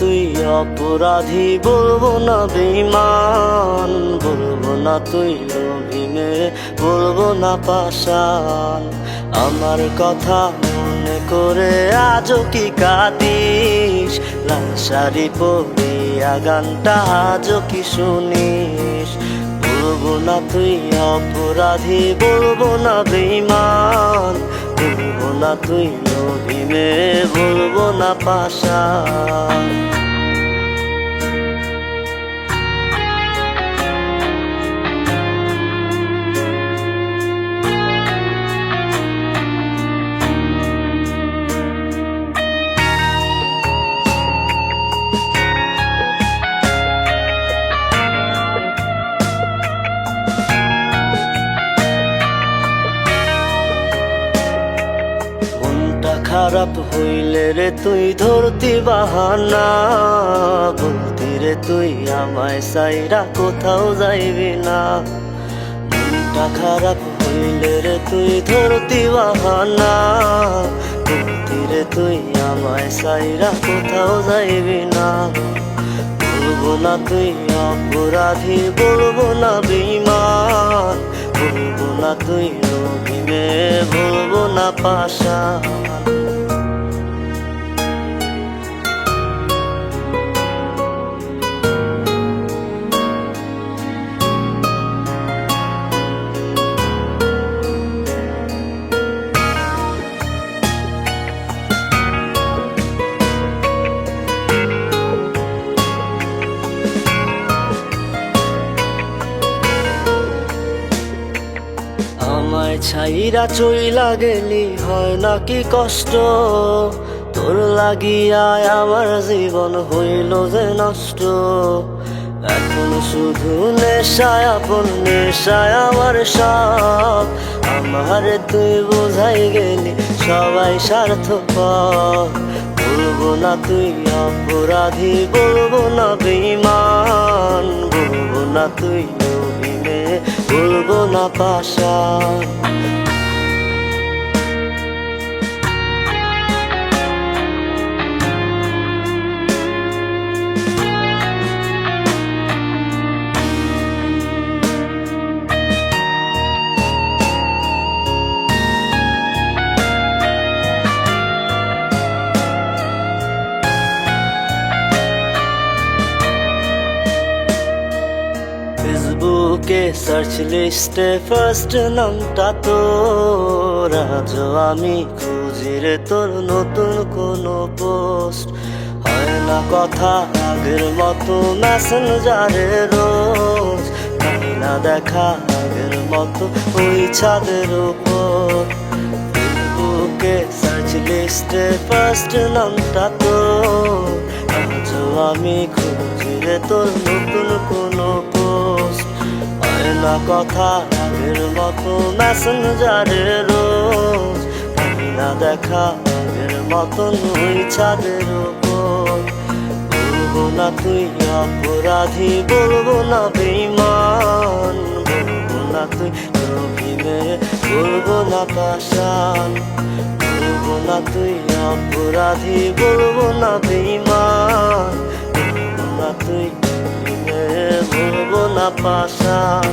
তুই অপরাধী, বলবো না বেঈমান, বলবো না তুই লোভী মেয়ে, বলবো না পাষাণ। আমার কথা মনে করে আজও কি কাঁদিস? লাল শাড়ি পরিয়া গানটা আজও কি শুনিস? বলবো না তুই অপরাধী, বলবো না বেঈমান, বলবো না তুই লোভী মেয়ে, বলবো না পাষাণ। খারাপ হইলে রে তুই ধরতি বাহানা, বলতি রে তুই আমায় সাইরা কোথাও যাইবি না। মনটা খারাপ হইলে রে তুই ধরতি বাহানা, বলতি রে তুই আমায় সাইরা কোথাও যাইবি না। বলবো না তুই অপরাধী, বলবো না বেঈমান, বলবো না তুই লোভী মেয়ে, বলবো না পাষাণ। আমায় ছাইরা চইলা গেলি হয় নাকি কষ্ট? তোর লাগিয়ায় আমার জীবন হইল যে নষ্ট। এখন শুধু নেশায়, আপন নেশায় আমার সব। আমারে তুই বোঝাই গেলি সবাই স্বার্থপর। বলবো না তুই অপরাধী, বলবো না বেঈমান, বলবো না তুই লোভী মেয়ে, বলবো না পাষাণ। ফেসবুকে সার্চ লিস্টে ফার্স্ট নামটা তোর, আজও আমি খুঁজি রে তোর নতুন কোনো পোস্ট। হয় না কথা আগের মতো মেসেঞ্জারে রোজ, হয় না দেখা আগের মতো ওই ছাদের উপর। ফেসবুকে সার্চ লিস্টে ফার্স্ট নামটা তোর, আজও আমি খুঁজি রে তোর নতুন কোনো পোস্ট। হয় না কথা আগের মতো মেসেঞ্জারে রোজ, হয় না দেখা আগের মতন ওই ছাদের উপর। বলবো না তুই অপরাধী, বলবো না বেঈমান, বলবো না তুই লোভী মেয়ে, বলবো না পাষাণ। বলবো না তুই অপরাধী, বলবো না বেঈমান, বলবো না তুই লোভী মেয়ে, বলবো না পাষাণ।